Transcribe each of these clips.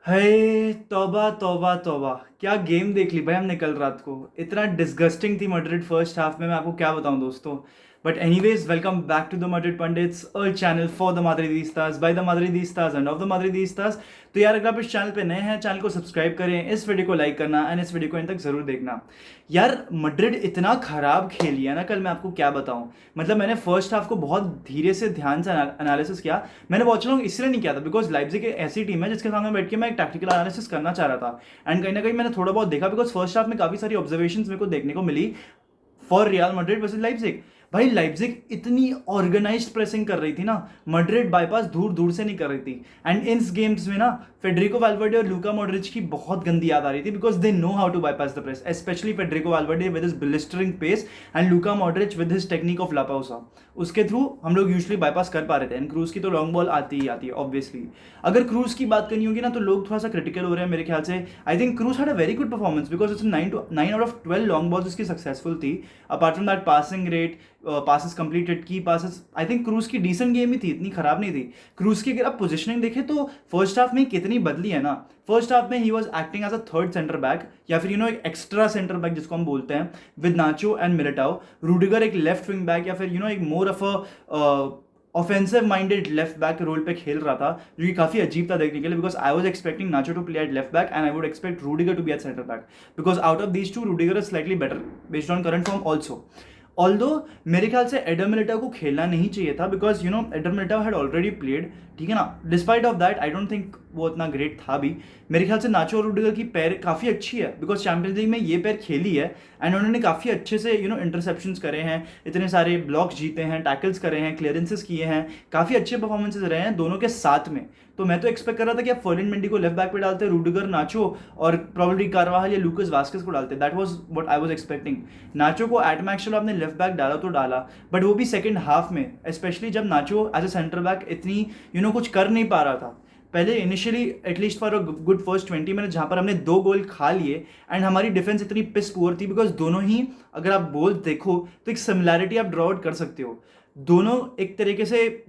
है तौबा तौबा तौबा। क्या गेम देख ली भाई हमने कल रात को। इतना डिस्गस्टिंग थी मड्रिड फर्स्ट हाफ में, मैं आपको क्या बताऊं दोस्तों। But anyways, welcome back to the Madrid Pandits, a channel for the Madridistas by the Madridistas and of the Madridistas. तो यार, अगर आप इस चैनल पे नए हैं, चैनल को सब्सक्राइब करें, इस वीडियो को लाइक करना एंड इस वीडियो को इन तक जरूर देखना। यार, मड्रिड इतना खराब खेली है ना कल, मैं आपको क्या बताऊं। मतलब मैंने फर्स्ट हाफ को बहुत धीरे से ध्यान से एनालिसिस किया। मैंने वॉच लॉन्ग इसलिए नहीं किया था बिकॉज लाइप्जिग एक ऐसी टीम है जिसके सामने बैठ के मैं एक टैक्टिकल एनालिसिस करना चाह रहा था। एंड कहीं ना कहीं मैंने थोड़ा बहुत देखा बिकॉज फर्स्ट हाफ में काफी सारी ऑब्जर्वेशंस मेरे को देखने को मिली for Real Madrid versus Leipzig. भाई, लाइप्जिग इतनी ऑर्गेनाइज्ड प्रेसिंग कर रही थी ना, मैड्रिड बाईपास दूर दूर से नहीं कर रही थी। एंड इन गेम्स में ना फेडरिको वाल्वर्डे और लूका मॉड्रिच की बहुत गंदी याद आ रही थी because they know how to bypass the press, specially Federico Valverde with his blistering pace and Luka Modric with his technique of la pausa. उसके थ्रू हम लोग यूजुअली बाईपास कर पा रहे थे। एंड क्रूज की तो लॉन्ग बॉल आती ही आती है ऑब्वियसली। अगर क्रूज की बात करनी होगी ना तो लोग थोड़ा सा क्रिटिकल हो रहे हैं मेरे ख्याल से। आई think cruise had a very good performance because it's 9 out of 12 long balls उसकी सक्सेसफुल थी। Apart from that, passing rate, passes completed, की पासिस, आई थिंक क्रूज की डिसेंट गेम ही थी, इतनी खराब नहीं थी। क्रूज की अगर आप पोजिशनिंग देखें तो फर्स्ट हाफ में कितनी बदली है ना। फर्स्ट हाफ में he was acting as a third centre back या फिर एक एक्स्ट्रा सेंटर बैक जिसको हम बोलते हैं, with nacho and Militão. Rudiger एक लेफ्ट विंग बैक या फिर एक more of a offensive minded left back के रोल पे खेल रहा था, जो कि काफी अजीब था देखने के लिए because I was expecting Nacho to play at left back and I would expect Rudiger to be at centre back because out of these two Rudiger is slightly better based on current form also. Although मेरे ख्याल से Adam Militão को खेलना नहीं चाहिए था because Adam Militão had already played, ठीक है ना। Despite of that I don't think वो इतना ग्रेट था भी। मेरे ख्याल से नाचो और रूडिगर की पैर काफ़ी अच्छी है बिकॉज चैंपियंस लीग में ये पैर खेली है एंड उन्होंने काफ़ी अच्छे से इंटरसेप्शंस करे हैं, इतने सारे ब्लॉक्स जीते हैं, टैकल्स करे हैं, क्लियरेंसेस किए हैं, काफ़ी अच्छे परफॉर्मेंसेज रहे हैं दोनों के साथ में। तो मैं तो एक्सपेक्ट कर रहा था कि आप फर्लिन मेंडी को लेफ्ट बैक पे डालते, रूडिगर, नाचो और प्रोबेबली कारवाहल या लूकस वास्केस को डालते। That was what I was expecting. Nacho को एट मैक्स चलो आपने लेफ्ट बैक डाला तो डाला, बट वो भी सेकंड हाफ में, स्पेशली जब नाचो एज अ सेंटर बैक इतनी कुछ कर नहीं पा रहा था। पहले initially at least for a good first 20 minute जहाँ पर हमने 2 गोल खा लिए एंड हमारी डिफेंस इतनी पिस पुअर थी बिकॉज दोनों ही, अगर आप बोल देखो तो एक सिमिलैरिटी आप ड्रॉ आउट कर सकते हो। दोनों एक तरीके से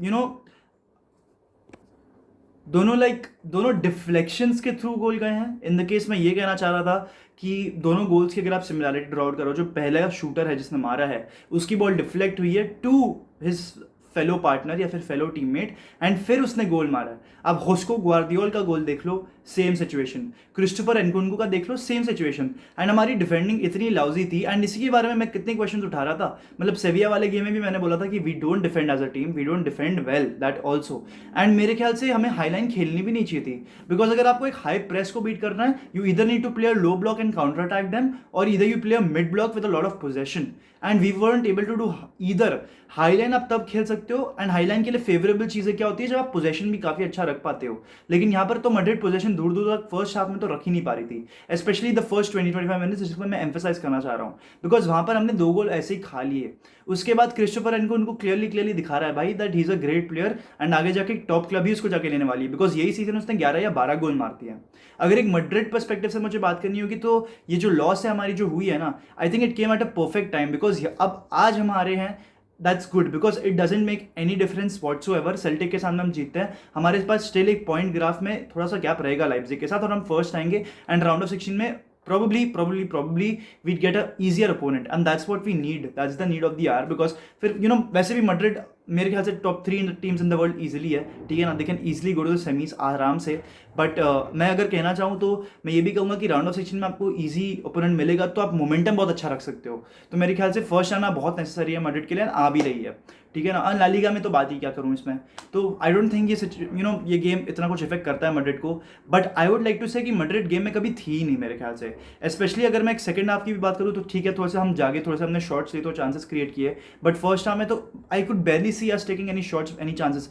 दोनों डिफ्लेक्शंस के थ्रू गोल गए हैं। इन द केस मैं ये कहना चाह रहा था कि दोनों गोल्स की अगर आप सिमिलैरिटी ड्रॉ आउट करो, जो पहला शूटर है जिसने मारा है उसकी बॉल डिफ्लेक्ट हुई है टू हिज फेलो पार्टनर या फिर फेलो टीममेट एंड फिर उसने गोल मारा है। अब होस्को ग्वार्दियोल का गोल देख लो, सेम सिचुएशन। क्रिस्टोफर एनकुंकू का देख लो, सेम सिचुएशन। एंड हमारी डिफेंडिंग इतनी लाउजी थी एंड इसी के बारे में मैं कितने क्वेश्चन उठा रहा था। मतलब सेविया वाले गेम में भी मैंने बोला था कि we don't defend as a team, we don't defend well, that also. And मेरे ख्याल से हमें हाईलाइन खेलनी भी नहीं चाहिए थी बिकॉज अगर आपको एक हाई प्रेस को बीट करना है, यू इधर need to play a low block and counter attack them और इधर you play a mid block with a lot of possession and we weren't able to do either. High line आप तब खेल सकते हो एंड हाईलाइन के लिए फेवरेबल चीजें क्या होती है, जब आप पोजेशन भी काफी अच्छा रख पाते हो। लेकिन यहाँ पर तो मड्रिड पोजीशन दूर दूर तक फर्स्ट हाफ में तो रख ही नहीं पा रही थी, स्पेशली द फर्स्ट 20-25 मिनट्स, जिसको मैं एम्फेसाइज करना चाह रहा हूँ बिकॉज वहां पर हमने 2 गोल ऐसे ही खा लिए। उसके बाद क्रिस्टोफर एनको उनको क्लियरली दिखा रहा है भाई that he is a great player and आगे जाके टॉप क्लब ही उसको जाके लेने वाली है बिकॉज यही सीजन उसने 11 या 12 गोल मारती है। अगर एक मड्रिड पर्सपेक्टिव से मुझे बात करनी होगी तो ये जो लॉस है हमारी जो हुई है ना, I think it came at a perfect time because अब आज हम आ रहे हैं, that's good because it doesn't make any difference whatsoever. Celtic के सामने हम जीतते हैं, हमारे पास स्टिल एक पॉइंट ग्राफ में थोड़ा सा गैप रहेगा लाइप्जिग के साथ और हम फर्स्ट आएंगे एंड राउंड ऑफ 16 में probably we'd get a easier opponent and that's what we need, that's the need of the hour because फिर वैसे भी मड्रिड मेरे ख्याल से top 3 teams in the world easily है, ठीक है ना। They can easily go to the semis आराम से। बट मैं अगर कहना चाहूँ तो मैं ये भी कहूँगा कि राउंड ऑफ 16 में आपको इजी ओपोनेंट मिलेगा तो आप मोमेंटम बहुत अच्छा रख सकते हो। तो मेरे ख्याल से फर्स्ट आना बहुत नेसेसरी है मड्रिड के लिए, आ भी रही है, ठीक है ना। ला लीगा में तो बात ही क्या करूँ इसमें। तो आई डोंट थिंक ये गेम इतना कुछ इफेक्ट करता है मड्रिड को, but I would like to say कि मड्रिड गेम में कभी थी ही नहीं मेरे ख्याल से। स्पेशली अगर मैं एक सेकंड हाफ की भी बात करूँ तो ठीक है, थोड़ा सा हम जागे, थोड़ा सा हमने शॉट्स लिए तो चांसेस क्रिएट किए, बट फर्स्ट हाफ में तो I could barely see us taking any shots, any chances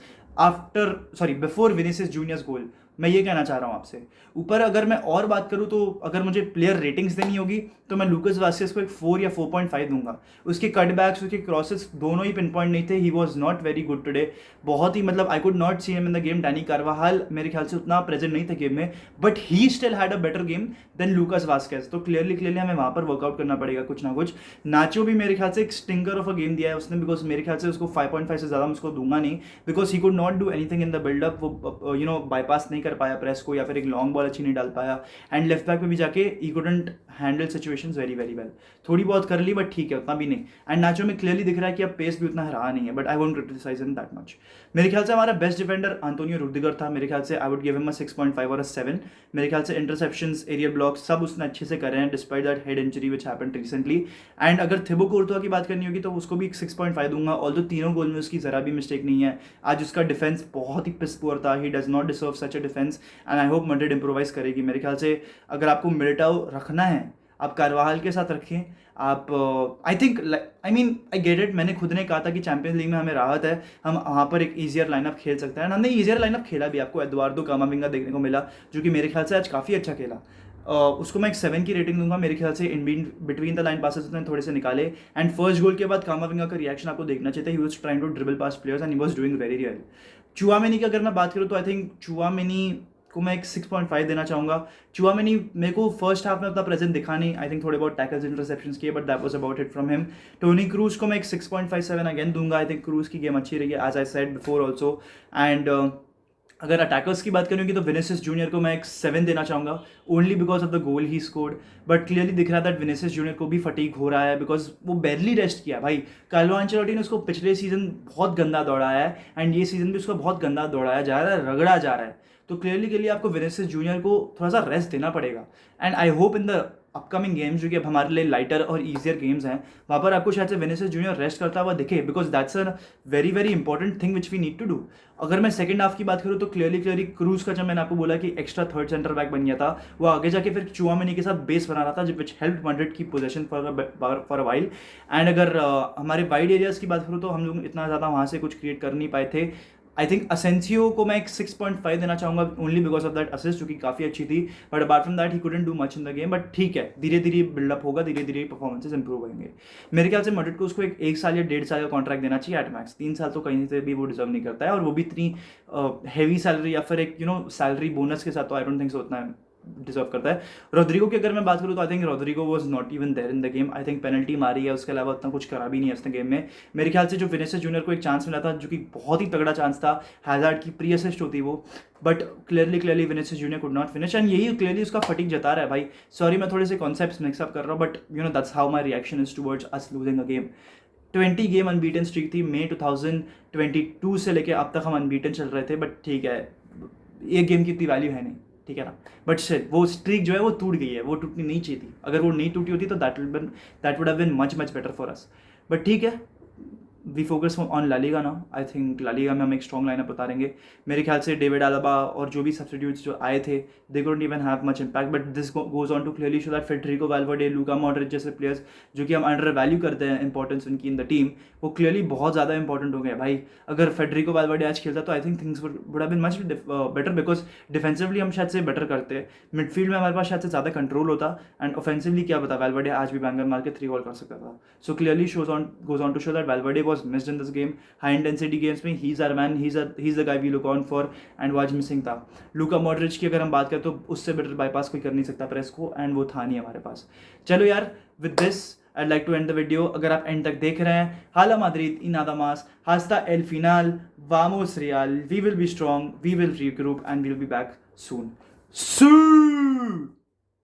before Vinicius Junior's goal। मैं ये कहना चाह रहा हूँ आपसे। ऊपर अगर मैं और बात करूँ तो अगर मुझे प्लेयर रेटिंग्स देनी होगी तो मैं लूकस वास्केस को एक 4 या 4.5 दूंगा। उसके कटबैक्स, उसके क्रॉसेस दोनों ही पिन पॉइंट नहीं थे। He was not very good today, बहुत ही मतलब I could not see him in the game. Dani Carvajal मेरे ख्याल से उतना प्रेजेंट नहीं थे गेम में, but he still had a better game than Lucas Vazquez. तो क्लियरली हमें वहाँ पर वर्कआउट करना पड़ेगा कुछ ना कुछ। नाचो भी मेरे ख्याल से एक स्टिंगर ऑफ अ गेम दिया है उसने बिकॉज मेरे ख्याल से उसको 5.5 से ज़्यादा मैं उसको दूंगा नहीं because he could not do anything in the buildup. वो बाईपास नहीं कर पाया प्रेस को, या फिर एक लॉन्ग बॉल अच्छी नहीं डाल पाया, एंड लेफ्ट बैक में भी जाके he couldn't handle situations very very well. थोड़ी बहुत कर ली बट ठीक है, उतना भी नहीं। एंड नाचो में क्लियरली दिख रहा है कि अब पेस भी उतना रहा नहीं है, but I won't criticise in that much. मेरे ख्याल से हमारा बेस्ट डिफेंडर एंटोनियो रुडिगर था। मेरे ख्याल से I would give him a 6.5 और अ 7। मेरे ख्याल से इंटरसेप्शंस, एरियल ब्लॉक्स सब उसने अच्छे से करे हैं despite that head injury which happened recently. And अगर थिबो कोर्तुआ की बात करनी होगी तो उसको भी 6.5 दूंगा, ऑल्दो तीनों गोल में उसकी जरा भी मिस्टेक नहीं है। आज उसका डिफेंस बहुत ही पिस पुअर था, he does not deserve such a defence, and I hope Madrid improvise करेगी। मेरे ख्याल से अगर आपको मिलिटाओ रखना है, आप कारवाहल के साथ रखें। आप I think I mean I get it, मैंने खुद ने कहा था कि चैंपियंस लीग में हमें राहत है, हम वहाँ पर एक ईजियर लाइनअप खेल सकते हैं, हमने ईजियर लाइनअप खेला भी। आपको एडुआर्डो कामाविंगा देखने को मिला जो कि मेरे ख्याल से आज काफ़ी अच्छा खेला। उसको मैं एक 7 की रेटिंग दूंगा। मेरे ख्याल से in between the line passes उसने थोड़े से निकाले, एंड फर्स्ट गोल के बाद कामाविंगा का रिएक्शन आपको देखना चाहिए था। He was trying to dribble past players and he was doing very well. Tchouameni की अगर मैं बात करूँ तो आई थिंक चुआमेनी को मैं एक 6.5 देना चाहूँगा। चुआमेनी मेरे को फर्स्ट हाफ में उतना प्रेजेंट दिखा नहीं, आई थिंक थोड़े बहुत टैकल्स इंटरसेप्शंस किए, but that was about it from him. Toni Kroos को मैं एक 6.57 अगेन दूंगा। आई थिंक क्रूज की गेम अच्छी रही है as I said before also. And अगर अटैकर्स की बात करूँगी तो विनीसियस जूनियर को मैं एक 7 देना चाहूँगा, only because of the goal he scored. But clearly दिख रहा था विनीसियस जूनियर को भी फटीक हो रहा है, बिकॉज वो बैरली रेस्ट किया भाई। कार्लो एंचेलोटी ने उसको पिछले सीजन बहुत गंदा दौड़ाया है, एंड ये सीजन भी उसको बहुत गंदा दौड़ाया जा रहा है, रगड़ा जा रहा है। तो क्लियरली के लिए आपको विनीसियस जूनियर को थोड़ा सा रेस्ट देना पड़ेगा। And I hope in the upcoming games, जो कि अब हमारे लिए लाइटर और ईजियर गेम्स हैं, वहाँ पर आपको शायद से विनीसियस जूनियर रेस्ट करता हुआ दिखे, because that's a very very important thing which we need to do. अगर मैं सेकंड हाफ की बात करूँ तो क्लियरली क्रूज का, जब मैंने आपको बोला कि एक्स्ट्रा थर्ड सेंटर बैक बन गया था, वो आगे जाके फिर चुआमेनी के साथ बेस बना रहा था, विच हेल्प मैड्रिड की position for a while. And अगर हमारे वाइड एरियाज की बात करूँ तो हम लोग इतना ज़्यादा वहाँ से कुछ क्रिएट कर नहीं पाए थे। आई थिंक असेंसियो को मैं एक 6.5 देना चाहूँगा, only because of that assist, जो कि काफ़ी अच्छी थी, but apart from that he couldn't do much in the game. But ठीक है, धीरे धीरे बिल्डअप होगा, धीरे धीरे परफॉर्मेंसेज इंप्रूव होंगे। मेरे ख्याल से मैड्रिड को उसको एक साल या 1.5 साल का कॉन्ट्रैक्ट देना चाहिए एट मैक्स। 3 साल तो कहीं से भी वो डिजर्व नहीं करता है, और वो भी इतनी हैवी सैलरी या फिर एक सैलरी बोनस के साथ, तो आई डोंट थिंक सो उतना डिजर्व करता है। रोड्रिगो की अगर मैं बात करूँ तो I think Rodrigo was not even there in the game. I think penalty मारी है, उसके अलावा उतना कुछ करा भी नहीं है उसने गेम में। मेरे ख्याल से जो विनीसियस जूनियर को एक चांस मिला था, जो कि बहुत ही तगड़ा चांस था, हैजार्ड की प्री असिस्ट होती वो, but clearly Vinicius junior could not finish, and यही क्लियरली उसका फटीक जता रहा है भाई। सॉरी मैं थोड़े से कॉन्सेप्ट्स मिक्सअप कर रहा हूँ, but that's how my reaction is towards us losing a game. 20 game unbeaten streak थी, मई 2022 से लेके अब तक हम अनबीटन चल रहे थे, बट ठीक है, एक गेम की इतनी वैल्यू है नहीं, ठीक है ना। बट स्टिल वो स्ट्रीक जो है वो टूट गई है, वो टूटनी नहीं चाहिए थी। अगर वो नहीं टूटी होती तो that would have been much much better for us. But ठीक है, we focus on La Liga now. I think La Liga में हम एक स्ट्रॉन्ग लाइनअप उतारेंगे। मेरे ख्याल से डेविड आलाबा और जो भी सब्स्टिट्यूट्स जो आए थे, they couldn't even have much impact, but this goes on to clearly show that Federico Valverde, Luka Modric जैसे प्लेयर्स जो कि हम अंडर वैल्यू करते हैं इंपॉर्टेंस उनकी इन द टीम, वो क्लियरली बहुत ज़्यादा इंपॉर्टेंट हो गए भाई। अगर फेडरिको वैल्वर्डे आज खेलता तो I think things would have been much better, because defensively हम शायद से बेटर करते हैं, मिडफील्ड में हमारे पास शायद से ज़्यादा कंट्रोल होता, एंड ऑफेंसिवली क्या पता वैल्वर्डे आज भी बैंगर मार के 3 गोल कर सकता था। So clearly goes on to show that Valverde was missed in this game. High intensity games में he is our man, he is the guy we look on for, and was missing था। Luka Modric की अगर हम बात करें तो उससे better bypass कोई कर नहीं सकता प्रेस को, एंड वो था नहीं हमारे पास। चलो यार, with this I'd like to end the video. अगर आप एंड तक देख रहे हैं, हाला Madrid y nada más, hasta el final, vamos Real, we will be strong, we will regroup and we'll be back soon.